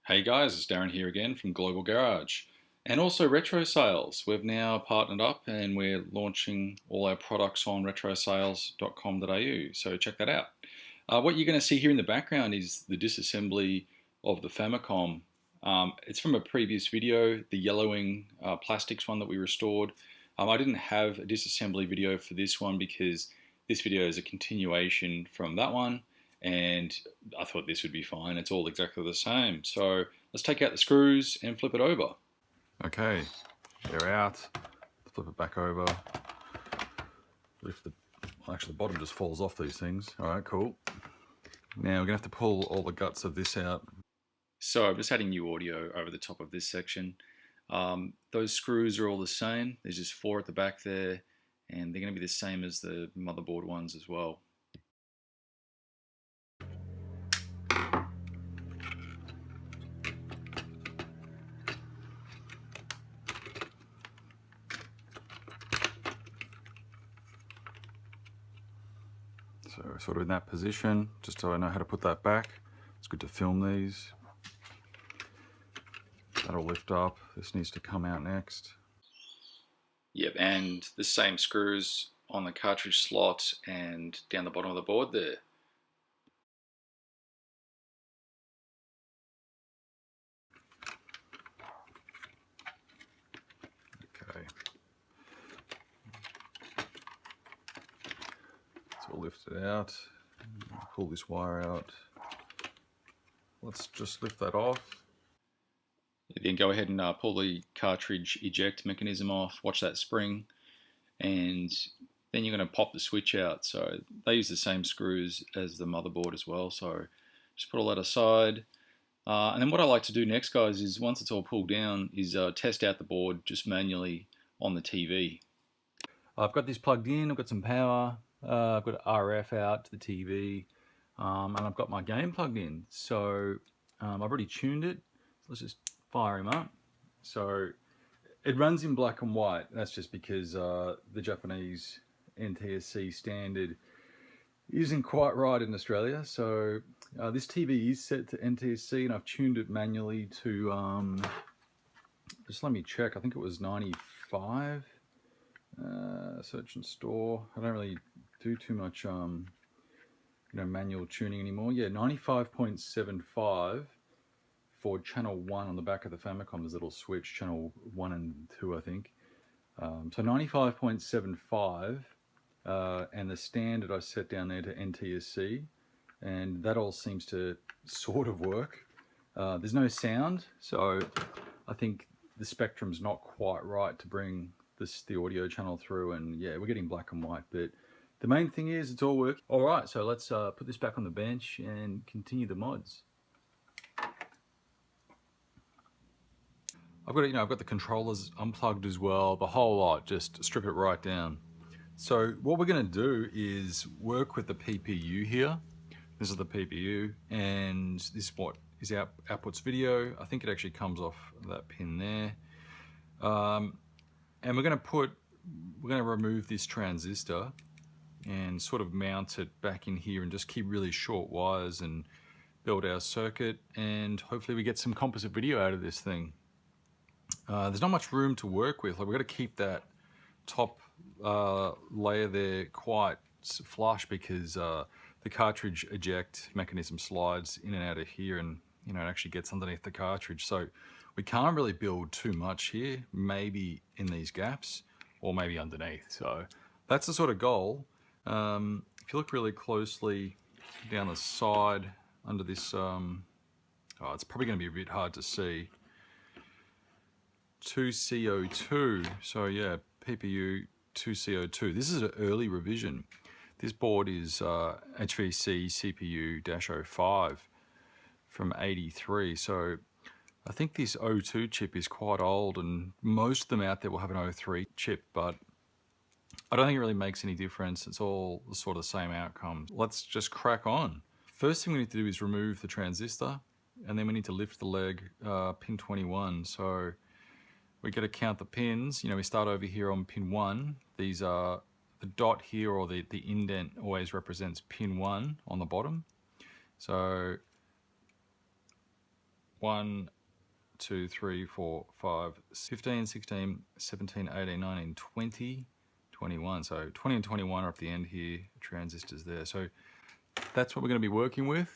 Hey guys, it's Darren here again from Global Garage and also Retro Sales. We've now partnered up and we're launching all our products on retrosales.com.au, so check that out. What you're going to see here in the background is the disassembly of the Famicom. It's from a previous video, the yellowing plastics one that we restored. I didn't have a disassembly video for this one because this video is a continuation from that one, and I thought this would be fine. It's all exactly the same. So let's take out the screws and flip it over. Okay, they're out. Flip it back over. Lift the, well, actually the bottom just falls off these things. All right, cool. Now we're gonna have to pull all the guts of this out. So I'm just adding new audio over the top of this section. Those screws are all the same. There's just 4 at the back there, and they're gonna be the same as the motherboard ones as well. So sort of in that position, just so I know how to put that back. It's good to film these. That'll lift up. This needs to come out next. Yep, and the same screws on the cartridge slot and down the bottom of the board there. Okay. So we'll lift it out, pull this wire out. Let's just lift that off. Then go ahead and pull the cartridge eject mechanism off, watch that spring, and then you're going to pop the switch out. So they use the same screws as the motherboard as well, so just put all that aside. And then what I like to do next, guys, is once it's all pulled down, is test out the board just manually on the TV. I've got this plugged in, I've got some power, I've got RF out to the TV, and I've got my game plugged in. So I've already tuned it. So let's just fire him up. So it runs in black and white. That's just because the Japanese NTSC standard isn't quite right in Australia. So this TV is set to NTSC, and I've tuned it manually to, just let me check, I think it was 95. Search and store. I don't really do too much manual tuning anymore. Yeah, 95.75 for channel 1 on the back of the Famicom. There's a little switch, channel 1 and 2, I think. So 95.75, and the standard I set down there to NTSC, and that all seems to sort of work. There's no sound, so I think the spectrum's not quite right to bring the audio channel through, and yeah, we're getting black and white, but the main thing is it's all working. All right, so let's put this back on the bench and continue the mods. I've got the controllers unplugged as well, the whole lot, just strip it right down. So what we're going to do is work with the PPU here. This is the PPU, and this is what is our outputs video. I think it actually comes off that pin there. And we're going to remove this transistor and sort of mount it back in here and just keep really short wires and build our circuit, and hopefully we get some composite video out of this thing. There's not much room to work with. Like, we've got to keep that top layer there quite flush because the cartridge eject mechanism slides in and out of here, and it actually gets underneath the cartridge. So we can't really build too much here, maybe in these gaps or maybe underneath. So that's the sort of goal. If you look really closely down the side under this, it's probably going to be a bit hard to see. 2CO2, so yeah, PPU 2CO2. This is an early revision. This board is HVC CPU-05 from 83, so I think this O2 chip is quite old, and most of them out there will have an O3 chip, but I don't think it really makes any difference. It's all sort of the same outcome. Let's just crack on. First thing we need to do is remove the transistor, and then we need to lift the leg, pin 21. So we got to count the pins. We start over here on pin 1. These are the dot here, or the indent, always represents pin 1 on the bottom. So 1, 2, 3, 4, 5, 15, 16, 17, 18, 19, 20, 21. So 20 and 21 are at the end here, transistors there. So that's what we're going to be working with.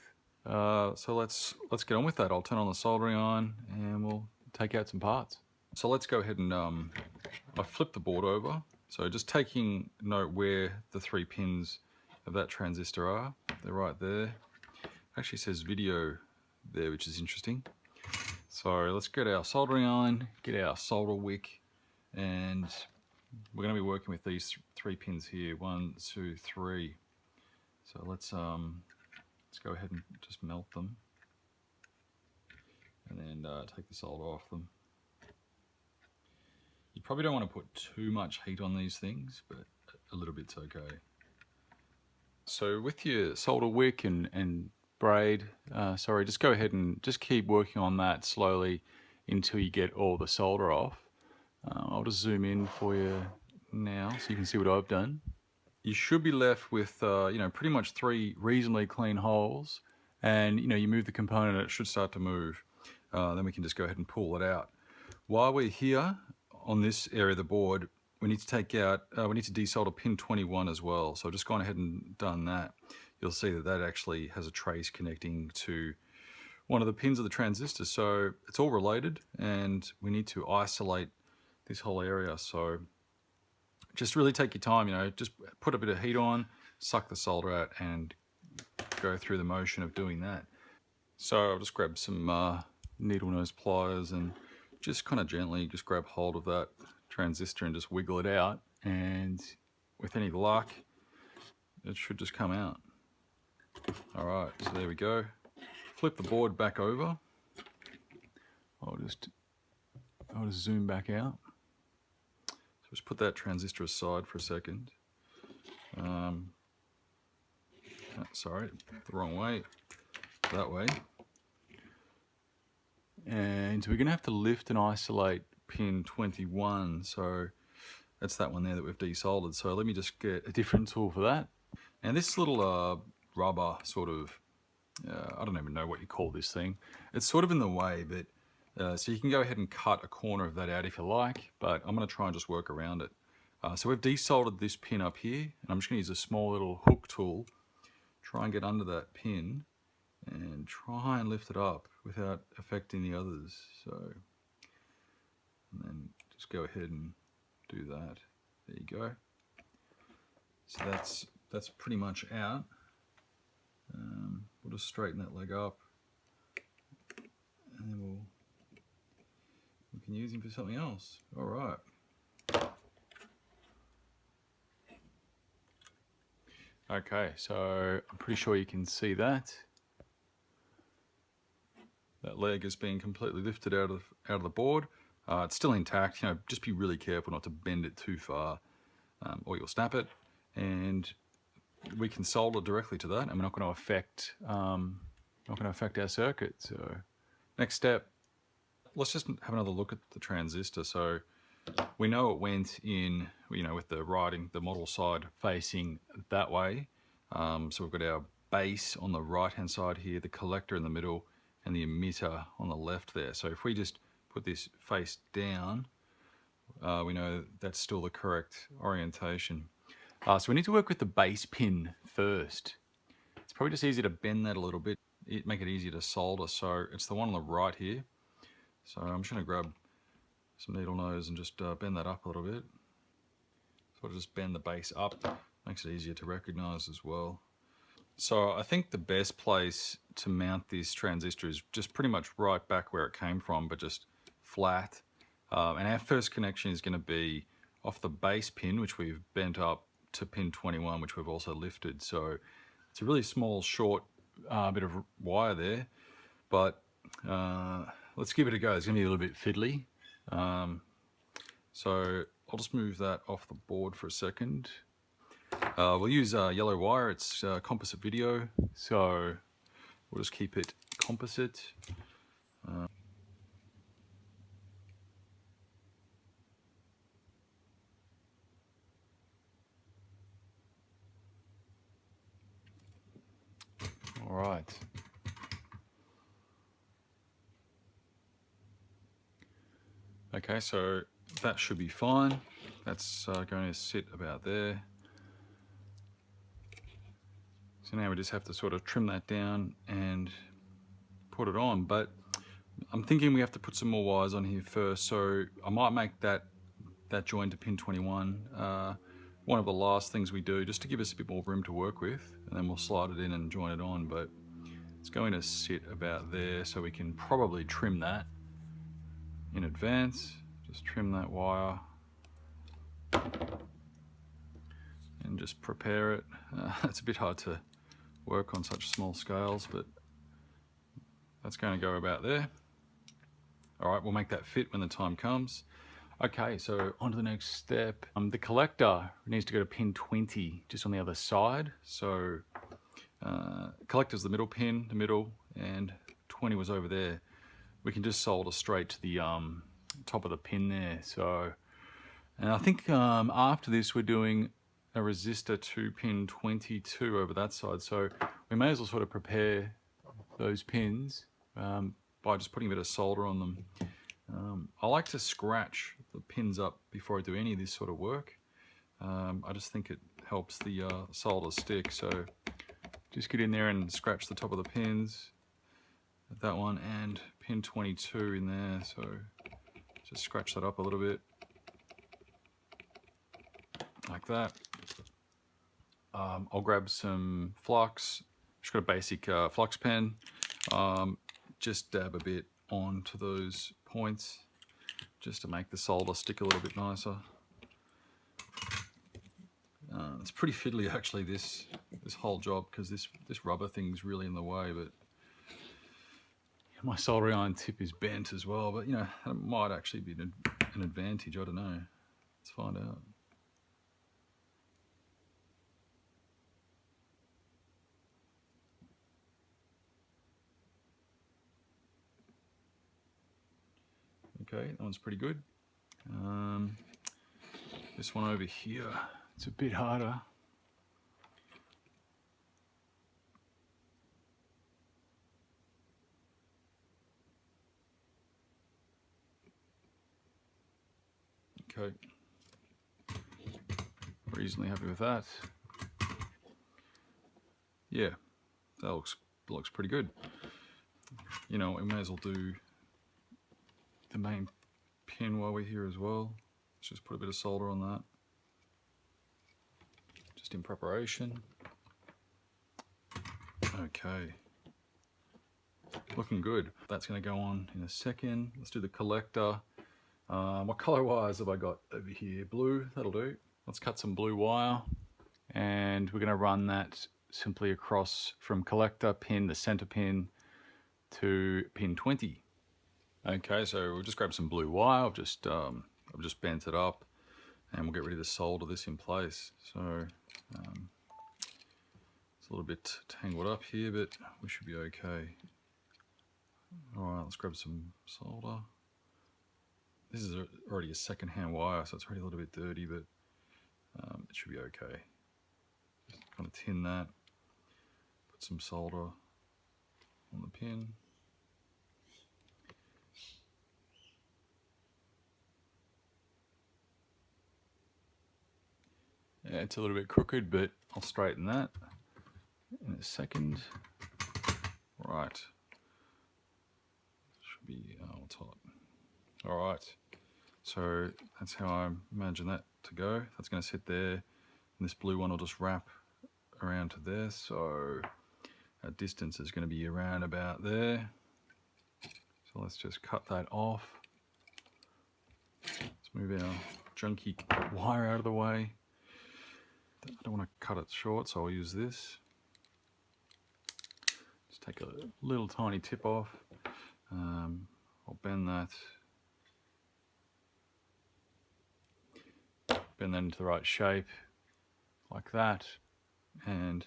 So let's get on with that. I'll turn on the soldering iron and we'll take out some parts. So let's go ahead and I flipped the board over. So just taking note where the 3 pins of that transistor are. They're right there. Actually says video there, which is interesting. So let's get our soldering iron, get our solder wick, and we're going to be working with these 3 pins here. 1, 2, 3. So let's go ahead and just melt them, and then take the solder off them. You probably don't want to put too much heat on these things, but a little bit's okay. So with your solder wick and braid, just go ahead and just keep working on that slowly until you get all the solder off. I'll just zoom in for you now so you can see what I've done. You should be left with pretty much 3 reasonably clean holes, and you move the component and it should start to move. Then we can just go ahead and pull it out. While we're here on this area of the board, we need to take out, we need to desolder pin 21 as well. So I've just gone ahead and done that. You'll see that that actually has a trace connecting to one of the pins of the transistor. So it's all related, and we need to isolate this whole area. So just really take your time, just put a bit of heat on, suck the solder out, and go through the motion of doing that. So I'll just grab some needle nose pliers and just kind of gently just grab hold of that transistor and just wiggle it out, and with any luck it should just come out. Alright, so there we go. Flip the board back over. I'll just zoom back out. So just put that transistor aside for a second. Sorry, the wrong way. That way. And so we're going to have to lift and isolate pin 21. So that's that one there that we've desoldered. So let me just get a different tool for that. And this little rubber sort of, I don't even know what you call this thing. It's sort of in the way, but so you can go ahead and cut a corner of that out if you like, but I'm going to try and just work around it. So we've desoldered this pin up here, and I'm just going to use a small little hook tool, try and get under that pin, and try and lift it up without affecting the others. So, and then just go ahead and do that. There you go. So that's pretty much out. We'll just straighten that leg up, and then we can use him for something else. All right. Okay, so I'm pretty sure you can see that. That leg is being completely lifted out of the board. It's still intact. Just be really careful not to bend it too far, or you'll snap it. And we can solder directly to that, and we're not going to affect our circuit. So next step, let's just have another look at the transistor. So we know it went in, with the model side facing that way. So we've got our base on the right hand side here, the collector in the middle, and the emitter on the left there. So if we just put this face down, we know that's still the correct orientation. So we need to work with the base pin first. It's probably just easier to bend that a little bit, make it easier to solder. So it's the one on the right here. So I'm just going to grab some needle nose and just bend that up a little bit. So I'll just bend the base up, makes it easier to recognize as well. So I think the best place to mount this transistor is just pretty much right back where it came from, but just flat. And our first connection is going to be off the base pin, which we've bent up, to pin 21, which we've also lifted. So it's a really small, short bit of wire there, but let's give it a go. It's going to be a little bit fiddly. So I'll just move that off the board for a second. We'll use yellow wire. It's composite video, so we'll just keep it composite. All right. Okay, so that should be fine. That's going to sit about there. So now we just have to sort of trim that down and put it on. But I'm thinking we have to put some more wires on here first. So I might make that join to pin 21 one of the last things we do, just to give us a bit more room to work with, and then we'll slide it in and join it on. But it's going to sit about there, so we can probably trim that in advance. Just trim that wire and just prepare it. It's a bit hard to work on such small scales, but that's going to go about there. All right, we'll make that fit when the time comes. Okay, so on to the next step. The collector needs to go to pin 20, just on the other side. So collector's the middle pin, and 20 was over there. We can just solder straight to the top of the pin there. So, and I think after this we're doing a resistor to pin 22 over that side. So we may as well sort of prepare those pins by just putting a bit of solder on them. I like to scratch the pins up before I do any of this sort of work. I just think it helps the solder stick. So just get in there and scratch the top of the pins, that one and pin 22 in there. So just scratch that up a little bit, like that. I'll grab some flux. Just got a basic flux pen. Just dab a bit onto those points, just to make the solder stick a little bit nicer. It's pretty fiddly actually, this whole job, because this rubber thing's really in the way. But my soldering iron tip is bent as well. But you know, it might actually be an advantage. I don't know. Let's find out. Okay, that one's pretty good. This one over here, it's a bit harder. Okay, reasonably happy with that. Yeah, that looks pretty good. You know, we may as well do the main pin while we're here as well. Let's just put a bit of solder on that, just in preparation. Okay, looking good. That's going to go on in a second. Let's do the collector. What color wires have I got over here? Blue, that'll do. Let's cut some blue wire, and we're going to run that simply across from collector pin, the center pin, to pin 20. Okay, so we'll just grab some blue wire. I've just bent it up, and we'll get ready to solder this in place. So it's a little bit tangled up here, but we should be okay. All right, let's grab some solder. This is already a second-hand wire, so it's already a little bit dirty, but it should be okay. Just kind of tin that, put some solder on the pin. Yeah, it's a little bit crooked, but I'll straighten that in a second. Right. Should be taut. All right. So that's how I imagine that to go. That's going to sit there, and this blue one will just wrap around to there. So our distance is going to be around about there. So let's just cut that off. Let's move our junky wire out of the way. I don't want to cut it short, so I'll use this. Just take a little tiny tip off. I'll bend that into the right shape, like that, and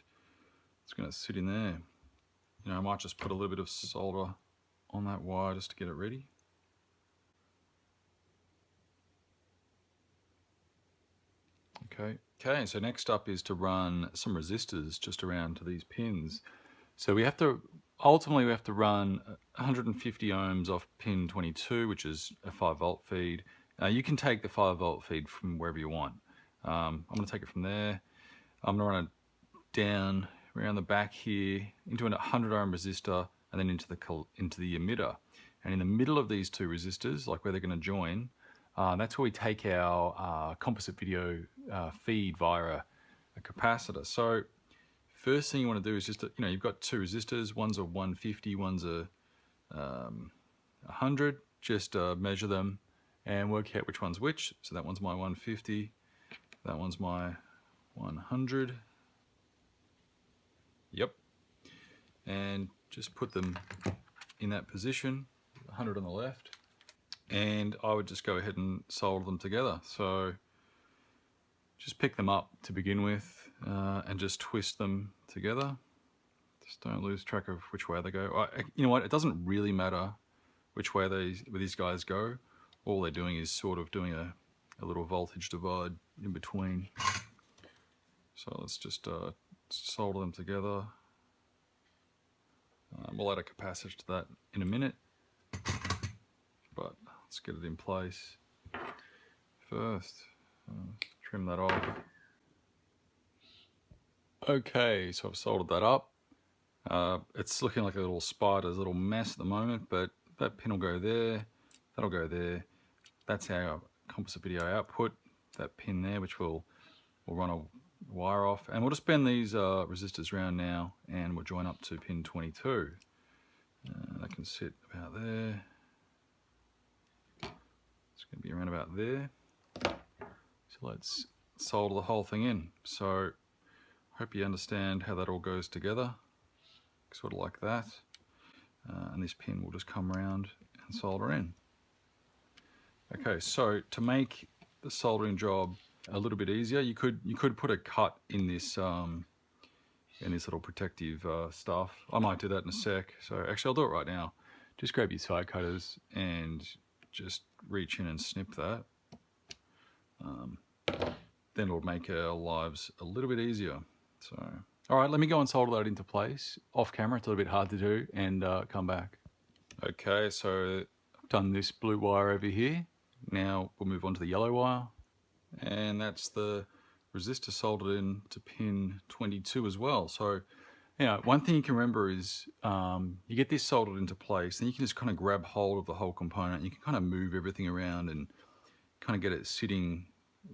it's going to sit in there. You know, I might just put a little bit of solder on that wire just to get it ready. Okay, so next up is to run some resistors just around to these pins. So we have to ultimately we have to run 150 ohms off pin 22, which is a 5-volt feed. You can take the 5-volt feed from wherever you want. I'm going to take it from there. I'm going to run it down around the back here into a 100 ohm resistor and then into the emitter. And in the middle of these two resistors, like where they're going to join, that's where we take our composite video feed via a capacitor. So first thing you want to do is just, you've got two resistors, one's a 150, one's a 100. Just measure them and work out which one's which. So that one's my 150, that one's my 100. Yep. And just put them in that position, 100 on the left. And I would just go ahead and solder them together. So just pick them up to begin with and just twist them together. Just don't lose track of which way they go. You know what, it doesn't really matter which way these guys go. All they're doing is sort of doing a little voltage divide in between. So let's just solder them together. We'll add a capacitor to that in a minute, but let's get it in place first. Trim that off. Okay, so I've soldered that up. It's looking like a little spider's little mess at the moment, but that pin will go there, that'll go there. That's our composite video output, that pin there, which we'll run a wire off, and we'll just bend these resistors around now and we'll join up to pin 22. That can sit about there. It's going to be around about there. So let's solder the whole thing in. So hope you understand how that all goes together, sort of like that. And this pin will just come around and solder in. Okay, so to make the soldering job a little bit easier, you could put a cut in this little protective stuff. I might do that in a sec. So actually I'll do it right now. Just grab your side cutters and just reach in and snip that. Then it'll make our lives a little bit easier. So, all right, let me go and solder that into place. Off camera, it's a little bit hard to do, and come back. Okay, so I've done this blue wire over here. Now we'll move on to the yellow wire. And that's the resistor soldered in to pin 22 as well. So, one thing you can remember is you get this soldered into place, then you can just kind of grab hold of the whole component. You can kind of move everything around and kind of get it sitting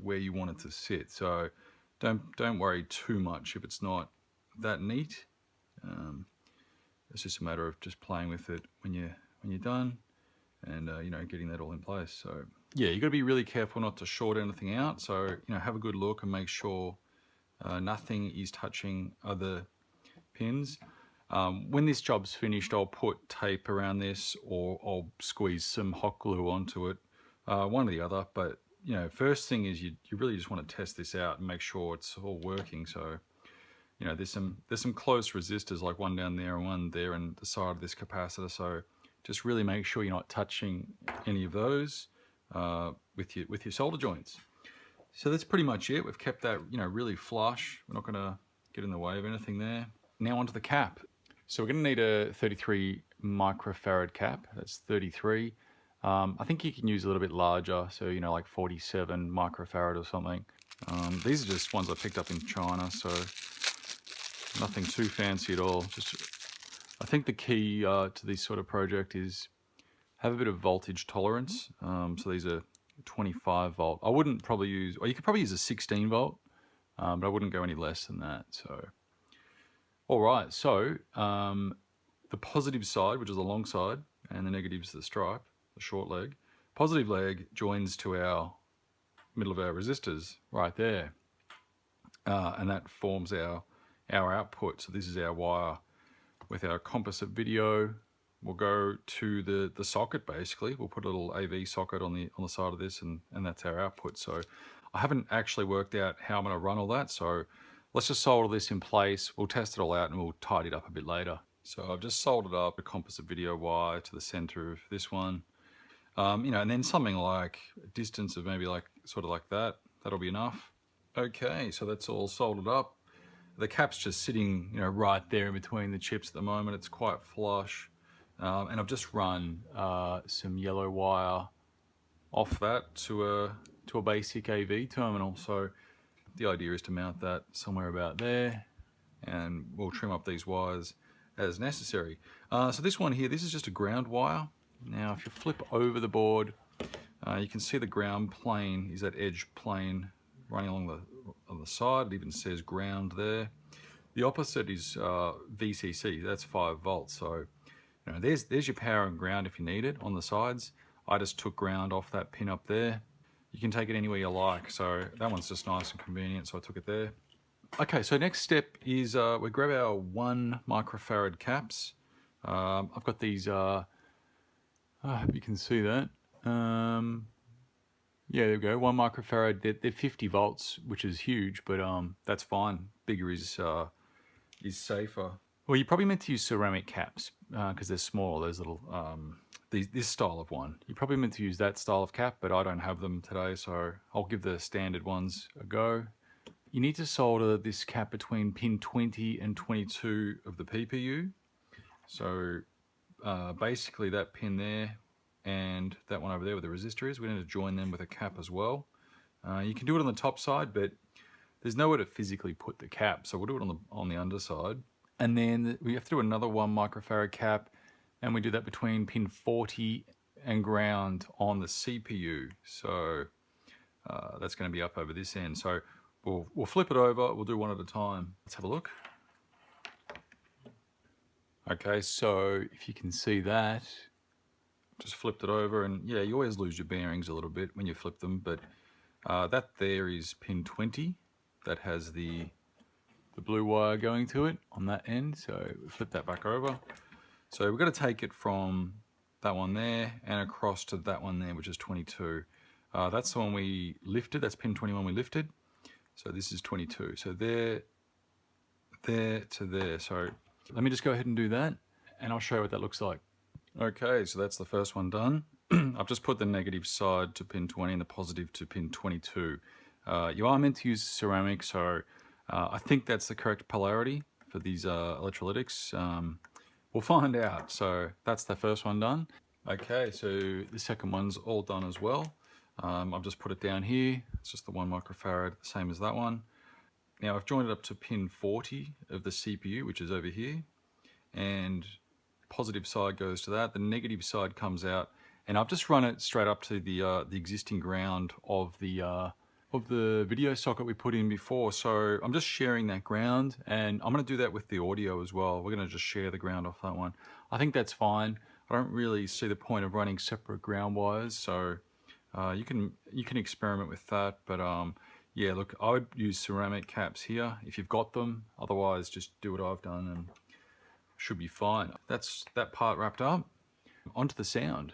where you want it to sit. So don't worry too much if it's not that neat. It's just a matter of just playing with it when you're done, and getting that all in place. So yeah, you got to be really careful not to short anything out. So have a good look and make sure nothing is touching other pins. When this job's finished, I'll put tape around this, or I'll squeeze some hot glue onto it, one or the other. But first thing is you really just want to test this out and make sure it's all working. So there's some close resistors, like one down there and one there and the side of this capacitor. So just really make sure you're not touching any of those with your solder joints. So that's pretty much it. We've kept that really flush. We're not going to get in the way of anything there. Now onto the cap. So we're going to need a 33 microfarad cap. That's 33. I think you can use a little bit larger, so like 47 microfarad or something. These are just ones I picked up in China, so nothing too fancy at all. I think the key to this sort of project is have a bit of voltage tolerance. So these are 25 volt. I wouldn't probably use, or you could probably use a 16 volt, but I wouldn't go any less than that. So, all right. So the positive side, which is the long side, and the negative is the stripe, the short leg. Positive leg joins to our middle of our resistors right there, and that forms our output. So this is our wire with our composite video. We'll go to the socket. Basically we'll put a little AV socket on the side of this, and that's our output. So I haven't actually worked out how I'm going to run all that, so let's just solder this in place. We'll test it all out and we'll tidy it up a bit later. So I've just soldered up a composite video wire to the center of this one, and then something like a distance of maybe sort of like that. That'll be enough. Okay, so that's all soldered up. The cap's just sitting, you know, right there in between the chips at the moment. It's quite flush. And I've just run some yellow wire off that to a basic AV terminal. So the idea is to mount that somewhere about there, and we'll trim up these wires as necessary. So this one here, this is just a ground wire. Now if you flip over the board, you can see the ground plane is that edge plane running along on the side. It even says ground there. The opposite is VCC, that's 5 volts. So you know, there's your power and ground if you need it on the sides. I just took ground off that pin up there. You can take it anywhere you like, so that one's just nice and convenient, so I took it there. Okay, so next step is we grab our 1 microfarad caps. I've got these, I hope you can see that. Yeah, there we go, 1 microfarad, they're 50 volts, which is huge, but that's fine. Bigger is safer. Well, you're probably meant to use ceramic caps because they're small, those little, this style of one. You're probably meant to use that style of cap, but I don't have them today, so I'll give the standard ones a go. You need to solder this cap between pin 20 and 22 of the PPU. So basically that pin there and that one over there where the resistor is, we need to join them with a cap as well. You can do it on the top side, but there's nowhere to physically put the cap, so we'll do it on the underside. And then we have to do another 1 microfarad cap, and we do that between pin 40 and ground on the CPU. So that's going to be up over this end. So we'll flip it over, we'll do one at a time. Let's have a look. Okay, so if you can see that, just flipped it over, and yeah, you always lose your bearings a little bit when you flip them, but that there is pin 20. That has the blue wire going to it on that end, so we flip that back over. So we've got to take it from that one there and across to that one there, which is 22. That's the one we lifted, that's pin 21 we lifted. So this is 22. So there to there. So let me just go ahead and do that, and I'll show you what that looks like. Okay, so that's the first one done. I've just put the negative side to pin 20 and the positive to pin 22. You are meant to use ceramic, so I think that's the correct polarity for these electrolytics. We'll find out. So that's the first one done. Okay, so the second one's all done as well. I've just put it down here. It's just the 1 microfarad, the same as that one. Now I've joined it up to pin 40 of the CPU, which is over here, and positive side goes to that. The negative side comes out, and I've just run it straight up to the existing ground of the video socket we put in before. So I'm just sharing that ground, and I'm going to do that with the audio as well. We're going to just share the ground off that one. I think that's fine. I don't really see the point of running separate ground wires, so you can experiment with that. But yeah, look, I would use ceramic caps here if you've got them. Otherwise, just do what I've done and should be fine. That's that part wrapped up. Onto the sound.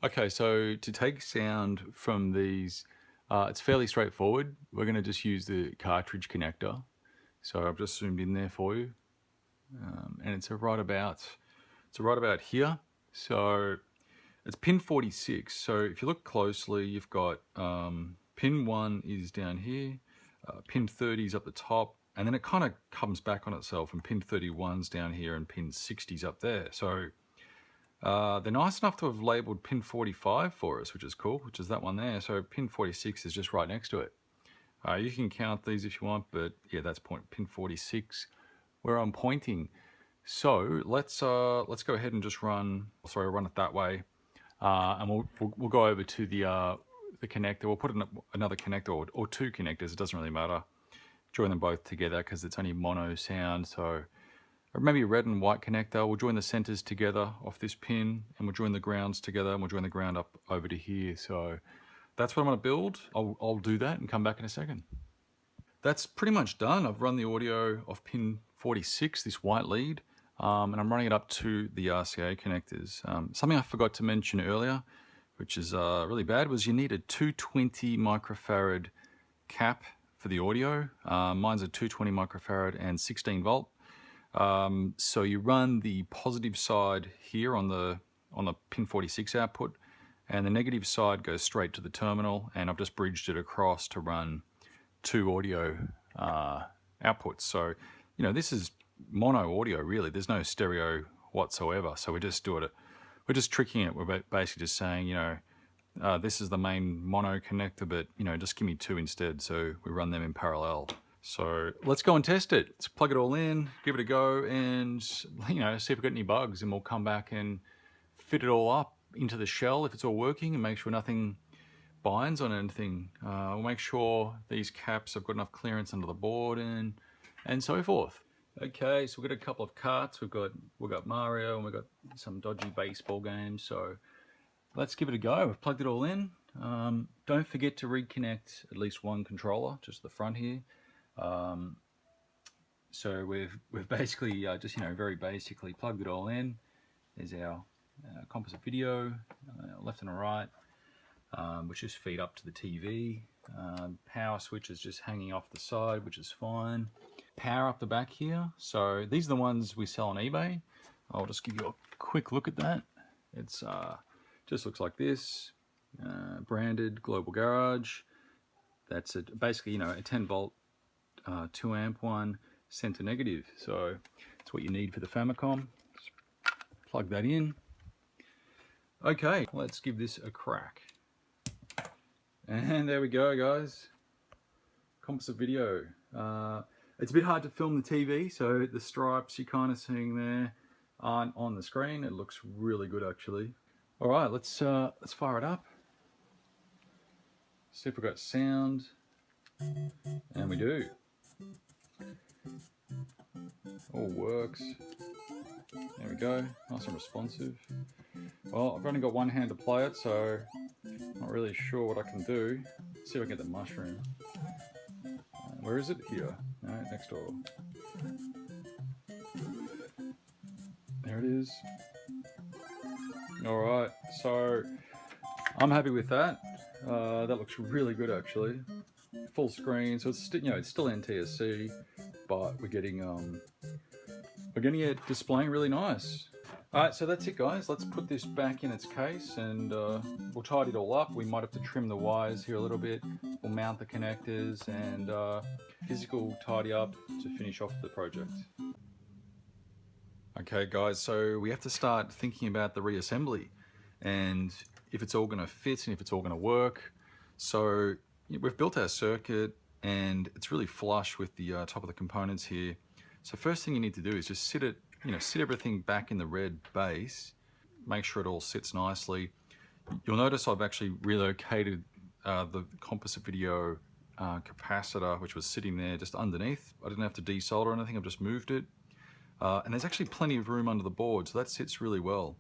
Okay, so to take sound from these, it's fairly straightforward. We're going to just use the cartridge connector. So I've just zoomed in there for you, and it's right about here. So it's pin 46. So if you look closely, you've got pin 1 is down here, pin 30 is up the top, and then it kind of comes back on itself, and pin 31's down here, and pin 60's up there. So they're nice enough to have labeled pin 45 for us, which is cool, which is that one there. So pin 46 is just right next to it. You can count these if you want, but yeah, that's pin 46 where I'm pointing. So let's go ahead and just run it that way, and we'll go over to the connector. We'll put another connector or 2 connectors. It doesn't really matter. Join them both together because it's only mono sound. So or maybe a red and white connector. We'll join the centers together off this pin, and we'll join the grounds together, and we'll join the ground up over to here. So that's what I'm going to build. I'll do that and come back in a second. That's pretty much done. I've run the audio off pin 46, this white lead, and I'm running it up to the RCA connectors. Something I forgot to mention earlier, which is really bad, was you need a 220 microfarad cap for the audio. Mine's a 220 microfarad and 16 volt. So you run the positive side here on the pin 46 output, and the negative side goes straight to the terminal, and I've just bridged it across to run 2 audio outputs. So, you know, this is mono audio really. There's no stereo whatsoever. So we're just tricking it. We're basically just saying, you know, this is the main mono connector, but, you know, just give me 2 instead. So we run them in parallel. So let's go and test it. Let's plug it all in, give it a go, and, you know, see if we've got any bugs, and we'll come back and fit it all up into the shell if it's all working, and make sure nothing binds on anything. We'll make sure these caps have got enough clearance under the board, and so forth. Okay, so we've got a couple of carts. We've got Mario, and we've got some dodgy baseball games. So let's give it a go. We've plugged it all in. Don't forget to reconnect at least one controller, just the front here. So we've basically just, you know, very basically plugged it all in. There's our composite video, left and right, which just feed up to the TV. Power switch is just hanging off the side, which is fine. Power up the back here. So these are the ones we sell on eBay. I'll just give you a quick look at that. It's just looks like this, branded Global Garage. That's basically, you know, a 10 volt 2 amp one, center negative. So that's what you need for the Famicom. Just plug that in. Okay, let's give this a crack. And there we go, guys. Composite video. It's a bit hard to film the TV, so the stripes you're kind of seeing there aren't on the screen. It looks really good, actually. All right, let's fire it up. See if we've got sound. And we do. All works. There we go, nice and responsive. Well, I've only got one hand to play it, so I'm not really sure what I can do. Let's see if I can get the mushroom. Where is it? Here. No, next door. There it is. Alright, so I'm happy with that. That looks really good, actually. Full screen, so it's, you know, it's still NTSC, but we're getting it displaying really nice. Alright, so that's it, guys. Let's put this back in its case, and we'll tidy it all up. We might have to trim the wires here a little bit. We'll mount the connectors, and physical tidy up to finish off the project. Okay, guys, so we have to start thinking about the reassembly, and if it's all going to fit and if it's all going to work. So we've built our circuit, and it's really flush with the top of the components here. So first thing you need to do is just sit everything back in the red base, make sure it all sits nicely. You'll notice I've actually relocated the composite video capacitor, which was sitting there just underneath. I didn't have to desolder or anything, I've just moved it. And there's actually plenty of room under the board, so that sits really well.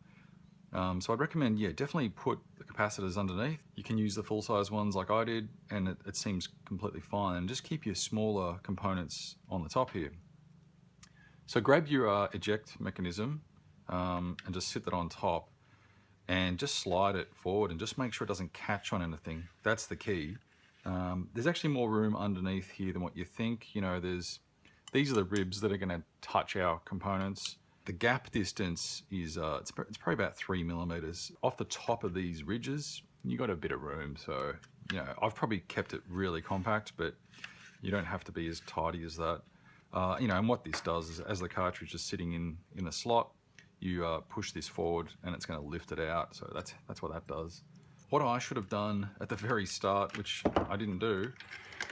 So I'd recommend, yeah, definitely put the capacitors underneath. You can use the full-size ones like I did, and it seems completely fine. And just keep your smaller components on the top here. So grab your eject mechanism and just sit that on top, and just slide it forward and just make sure it doesn't catch on anything. That's the key. There's actually more room underneath here than what you think. You know, these are the ribs that are going to touch our components. The gap distance is it's probably about 3 millimeters off the top of these ridges. You got a bit of room, so you know I've probably kept it really compact, but you don't have to be as tidy as that. You know, and what this does is, as the cartridge is sitting in the slot, you push this forward, and it's going to lift it out. So that's what that does. What I should have done at the very start, which I didn't do,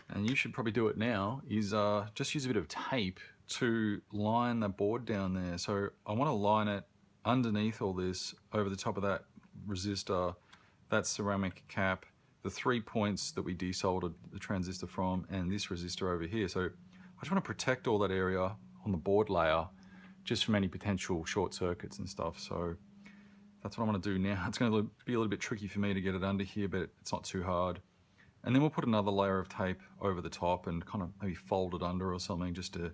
and you should probably do it now, is just use a bit of tape to line the board down there. So I want to line it underneath all this, over the top of that resistor, that ceramic cap, the 3 points that we desoldered the transistor from, and this resistor over here. So I just want to protect all that area on the board layer just from any potential short circuits and stuff. So that's what I'm going to do now. It's going to be a little bit tricky for me to get it under here, but it's not too hard. And then we'll put another layer of tape over the top and kind of maybe fold it under or something just to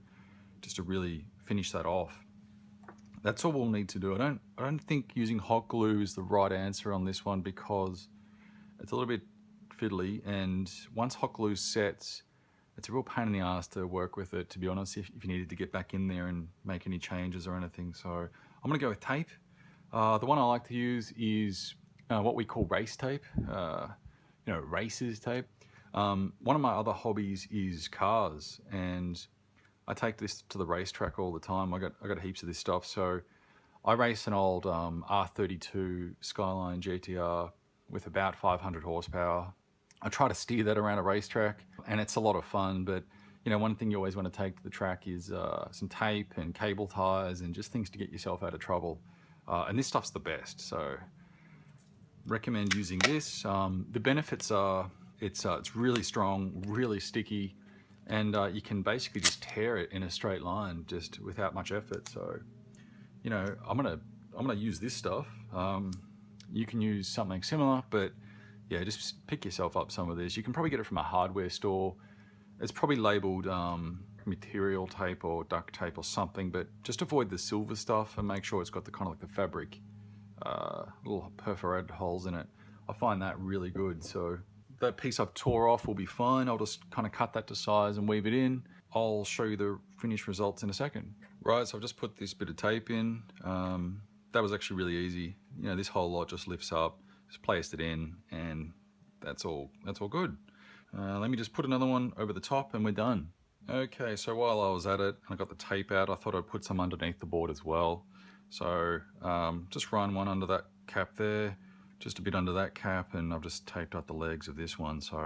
really finish that off. That's all we'll need to do. I don't think using hot glue is the right answer on this one, because it's a little bit fiddly, and once hot glue sets, it's a real pain in the ass to work with it, to be honest, if you needed to get back in there and make any changes or anything. So I'm going to go with tape. The one I like to use is what we call race tape, you know, racers tape. One of my other hobbies is cars, and I take this to the racetrack all the time. I got heaps of this stuff. So I race an old R32 Skyline GTR with about 500 horsepower. I try to steer that around a racetrack, and it's a lot of fun. But you know, one thing you always want to take to the track is some tape and cable ties and just things to get yourself out of trouble. And this stuff's the best. So recommend using this. The benefits are it's really strong, really sticky, and you can basically just tear it in a straight line just without much effort. So, you know, I'm gonna use this stuff. You can use something similar, but yeah, just pick yourself up some of this. You can probably get it from a hardware store. It's probably labeled material tape or duct tape or something, but just avoid the silver stuff and make sure it's got the kind of like the fabric little perforated holes in it. I find that really good. So that piece I've tore off will be fine. I'll just kind of cut that to size and weave it in. I'll show you the finished results in a second. Right, so I've just put this bit of tape in. That was actually really easy. You know, this whole lot just lifts up, just placed it in, and that's all good. Let me just put another one over the top and we're done. Okay, so while I was at it and I got the tape out, I thought I'd put some underneath the board as well. So just run one under that cap there, just a bit under that cap, and I've just taped out the legs of this one. So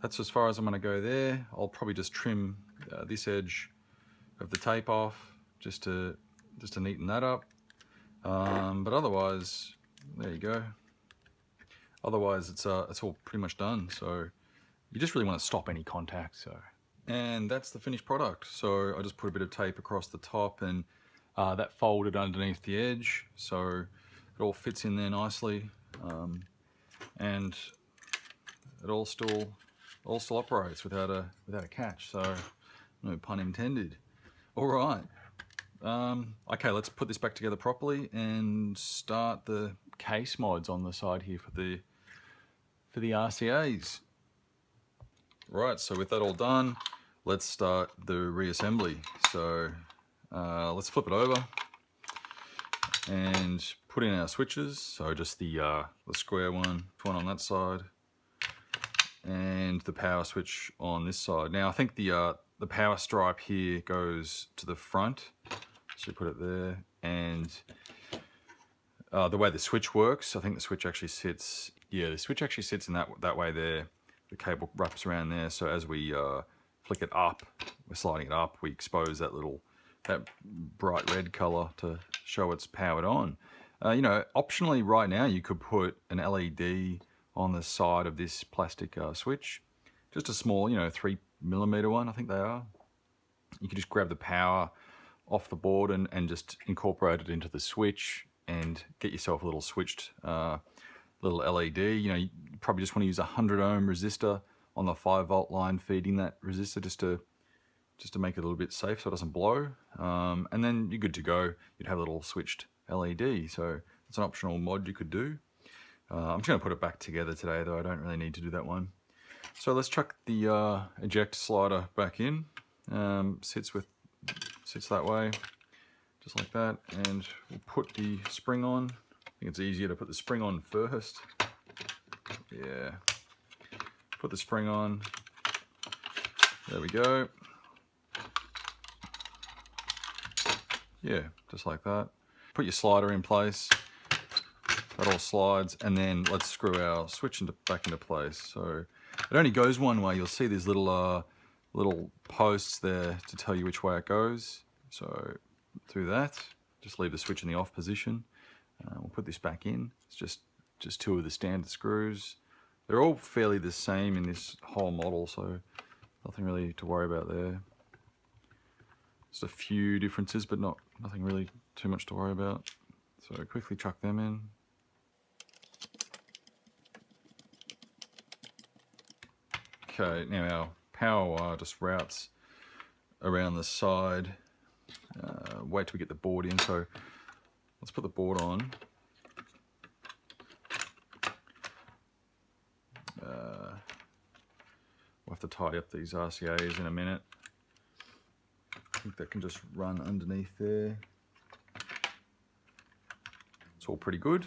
that's as far as I'm going to go there. I'll probably just trim this edge of the tape off just to neaten that up. But otherwise, there you go. Otherwise, it's all pretty much done. So you just really want to stop any contact. So, and that's the finished product. So I just put a bit of tape across the top, and that folded underneath the edge, so it all fits in there nicely, and it all still operates without a catch. So no pun intended. All right. Okay, let's put this back together properly and start the case mods on the side here for the RCAs. Right. So with that all done, let's start the reassembly. So let's flip it over and put in our switches. So just the square one on that side, and the power switch on this side. Now I think the power stripe here goes to the front, so put it there. And the way the switch works, I think the switch actually sits. Yeah, the switch actually sits in that way there. The cable wraps around there. So as we flick it up, we're sliding it up, we expose that bright red color to show it's powered on. You know, optionally right now you could put an LED on the side of this plastic switch, just a small, you know, 3mm one, I think they are. You can just grab the power off the board and just incorporate it into the switch and get yourself a little switched little LED. You know, you probably just want to use a 100 ohm resistor on the 5-volt line feeding that resistor just to make it a little bit safe so it doesn't blow. And then you're good to go. You'd have a little switched LED. So it's an optional mod you could do. I'm just going to put it back together today, though I don't really need to do that one. So let's chuck the eject slider back in. Sits that way, just like that. And we'll put the spring on. I think it's easier to put the spring on first. Yeah. Put the spring on. There we go. Yeah, just like that. Put your slider in place. That all slides, and then let's screw our switch back into place. So it only goes one way. You'll see these little posts there to tell you which way it goes. So through that, just leave the switch in the off position. We'll put this back in. It's just two of the standard screws. They're all fairly the same in this whole model, so nothing really to worry about there. Just a few differences, but nothing really too much to worry about. So quickly chuck them in. Okay, now our power wire just routes around the side. Wait till we get the board in. So let's put the board on. We'll have to tie up these RCAs in a minute. I think that can just run underneath there. It's all pretty good.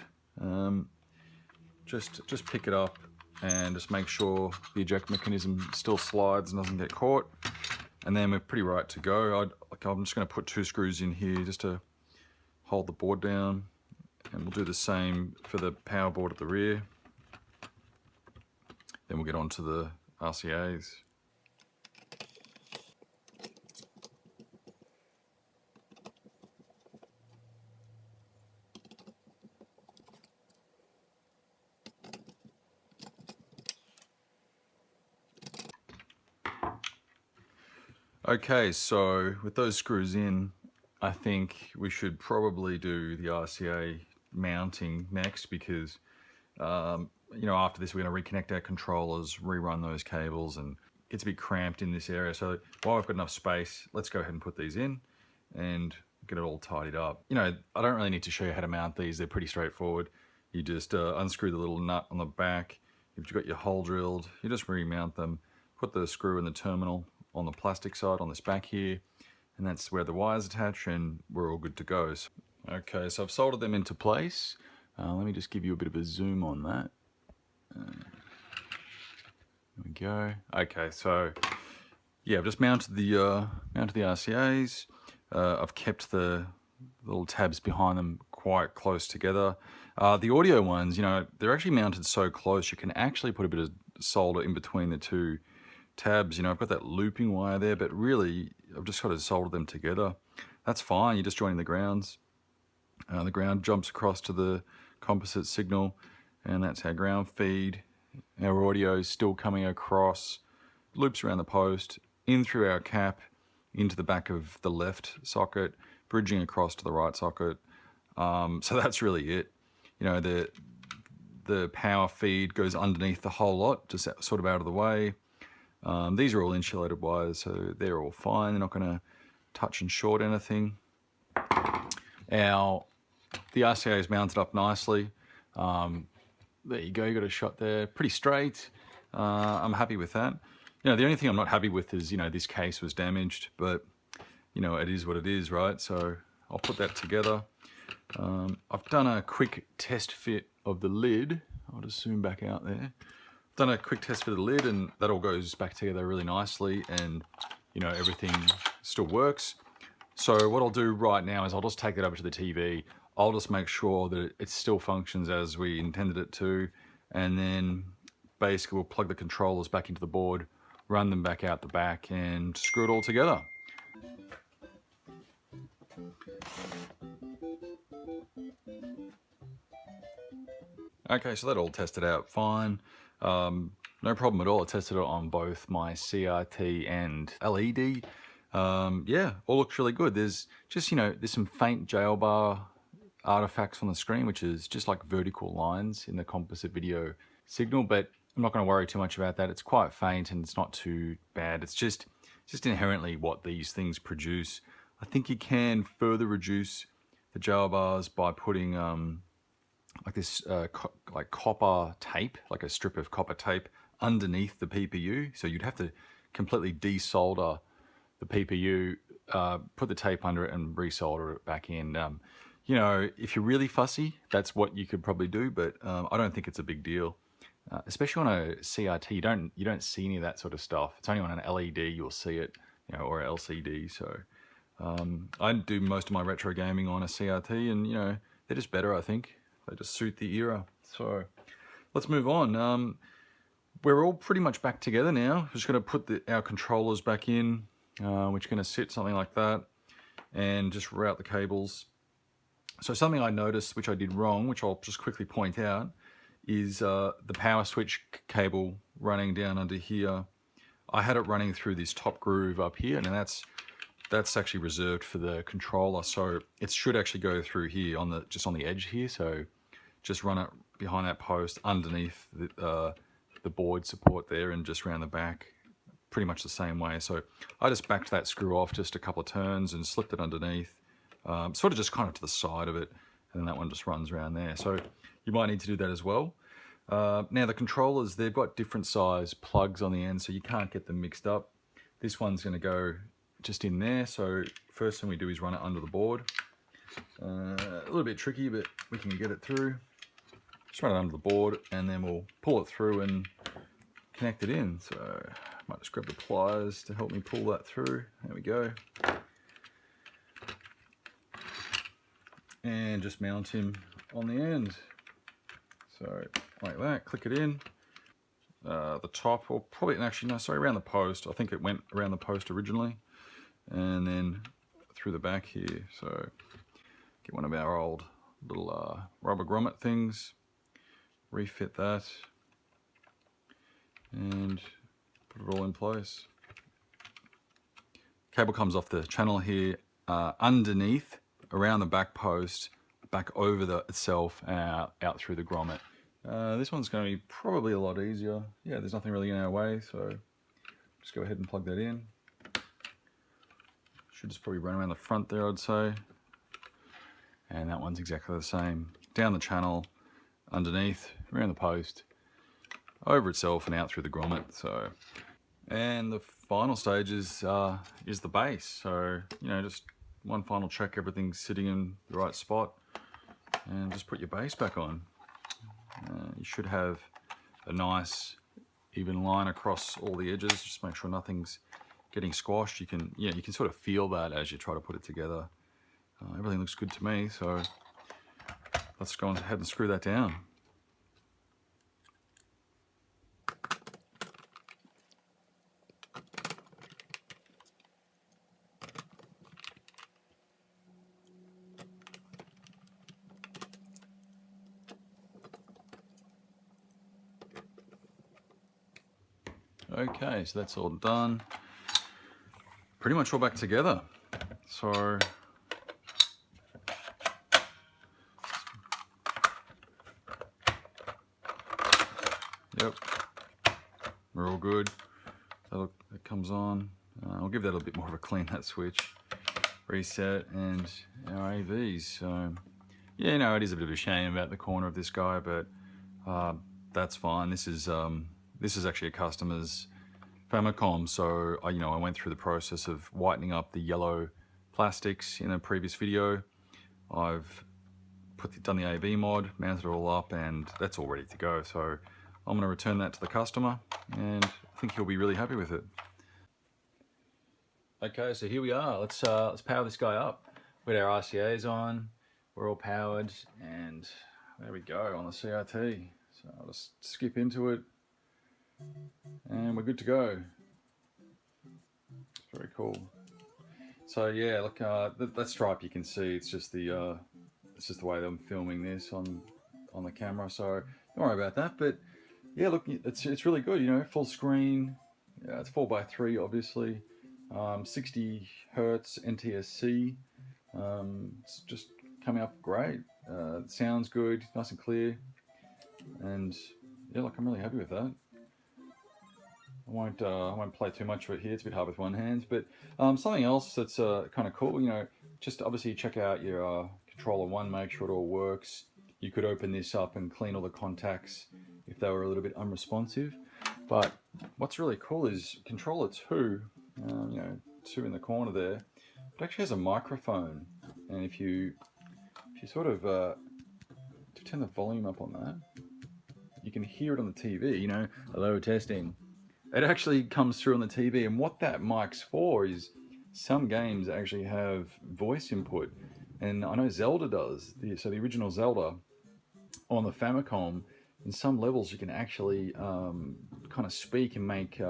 Just pick it up and just make sure the eject mechanism still slides and doesn't get caught. and then we're pretty right to go. I'm just going to put 2 screws in here just to hold the board down, and we'll do the same for the power board at the rear. Then we'll get on to the RCAs. Okay, so with those screws in, I think we should probably do the RCA mounting next, because you know, after this we're going to reconnect our controllers, rerun those cables, and it's a bit cramped in this area. So while I've got enough space, let's go ahead and put these in and get it all tidied up. You know, I don't really need to show you how to mount these. They're pretty straightforward. You just unscrew the little nut on the back. If you've got your hole drilled, you just remount them, put the screw in the terminal on the plastic side on this back here, and that's where the wires attach, and we're all good to go. Okay, so I've soldered them into place. Let me just give you a bit of a zoom on that. There we go. Okay, so yeah, I've just mounted the RCAs. I've kept the little tabs behind them quite close together. The audio ones, you know, they're actually mounted so close you can actually put a bit of solder in between the 2 tabs. You know, I've got that looping wire there, but really I've just got to solder them together. That's fine. You're just joining the grounds. The ground jumps across to the composite signal, and that's our ground feed. Our audio is still coming across, loops around the post, in through our cap, into the back of the left socket, bridging across to the right socket. So that's really it. You know, the power feed goes underneath the whole lot, just sort of out of the way. These are all insulated wires, so they're all fine. They're not going to touch and short anything. The RCA is mounted up nicely. There you go, you got a shot there. Pretty straight. I'm happy with that. You know, the only thing I'm not happy with is, you know, this case was damaged, but, you know, it is what it is, right? So I'll put that together. I've done a quick test fit of the lid. I'll just zoom back out there. Done a quick test fit of the lid, and that all goes back together really nicely, and, you know, everything still works. So what I'll do right now is I'll just take that over to the TV. I'll just make sure that it still functions as we intended it to, and then basically we'll plug the controllers back into the board, run them back out the back, and screw it all together. Okay, so that all tested out fine. No problem at all. I tested it on both my CRT and LED. Yeah, all looks really good. There's just, you know, there's some faint jailbar artifacts on the screen, which is just like vertical lines in the composite video signal, but I'm not going to worry too much about that. It's quite faint and it's not too bad. It's just inherently what these things produce. I think you can further reduce the jailbars by putting like this like copper tape, like a strip of copper tape underneath the PPU. So you'd have to completely desolder the PPU, put the tape under it and resolder it back in. You know, if you're really fussy, that's what you could probably do, but I don't think it's a big deal. Especially on a CRT, you don't see any of that sort of stuff. It's only on an LED you'll see it, you know, or an LCD. So I do most of my retro gaming on a CRT, and you know, they're just better, I think. They just suit the era. So let's move on. We're all pretty much back together now. We're just going to put our controllers back in, which are going to sit something like that, and just route the cables. So something I noticed, which I did wrong, which I'll just quickly point out, is the power switch cable running down under here. I had it running through this top groove up here, and that's actually reserved for the controller. So it should actually go through here just on the edge here. So just run it behind that post underneath the board support there, and just around the back, pretty much the same way. So I just backed that screw off just a couple of turns and slipped it underneath. Sort of just kind of to the side of it, and then that one just runs around there. So you might need to do that as well. Now the controllers, they've got different size plugs on the end, so you can't get them mixed up. This one's going to go just in there. So first thing we do is run it under the board. A little bit tricky, but we can get it through. Just run it under the board, and then we'll pull it through and connect it in. So I might just grab the pliers to help me pull that through. There we go. And just mount him on the end. So like that, click it in. The top, or probably, actually no, sorry, around the post. I think it went around the post originally, and then through the back here. So get one of our old little rubber grommet things, refit that, and put it all in place. Cable comes off the channel here, underneath, around the back post, back over itself, out through the grommet. This one's going to be probably a lot easier. Yeah, there's nothing really in our way, so just go ahead and plug that in. Should just probably run around the front there, I'd say. And that one's exactly the same. Down the channel, underneath, around the post, over itself and out through the grommet. So, and the final stage is the base. So, you know, just one final check, everything's sitting in the right spot, and just put your base back on. You should have a nice even line across all the edges. Just make sure nothing's getting squashed. You can sort of feel that as you try to put it together. Everything looks good to me, so let's go ahead and screw that down. Okay, so that's all done. Pretty much all back together. So yep, we're all good. That comes on. I'll give that a bit more of a clean, that switch. Reset, and our AVs. So yeah, no, it is a bit of a shame about the corner of this guy, but that's fine. This is actually a customer's Famicom, so I went through the process of whitening up the yellow plastics in a previous video. I've done the AV mod, mounted it all up, and that's all ready to go. So I'm going to return that to the customer, and I think he'll be really happy with it. Okay, so here we are. Let's power this guy up. We've got our RCAs on, we're all powered, and there we go on the CRT. So I'll just skip into it, and we're good to go. Very cool. So yeah, look, that stripe you can see, it's just the way I'm filming this on the camera. So don't worry about that. But yeah, look, it's really good. You know, full screen. Yeah, it's 4:3, obviously. 60 Hertz NTSC. It's just coming up great. It sounds good, nice and clear, and yeah, look, I'm really happy with that. I won't play too much of it here. It's a bit hard with one hand, but something else that's kind of cool. You know, just obviously check out your controller one, make sure it all works. You could open this up and clean all the contacts if they were a little bit unresponsive. But what's really cool is controller 2, you know, 2 in the corner there. It actually has a microphone, and if you sort of turn the volume up on that, you can hear it on the TV. You know, hello, testing. It actually comes through on the TV, and what that mic's for is some games actually have voice input, and I know Zelda does. So the original Zelda on the Famicom, in some levels you can actually kind of speak and make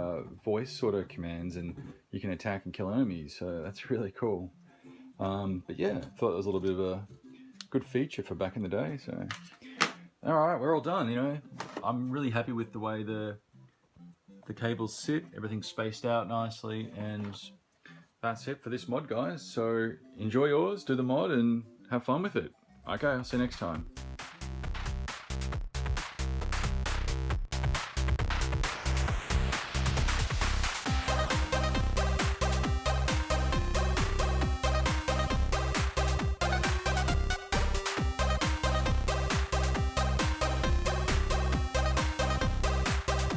voice sort of commands, and you can attack and kill enemies. So that's really cool. But yeah, I thought it was a little bit of a good feature for back in the day. So all right, we're all done. You know, I'm really happy with the way the cables sit. Everything's spaced out nicely, and that's it for this mod, guys. So enjoy yours, do the mod, and have fun with it. Okay, I'll see you next time.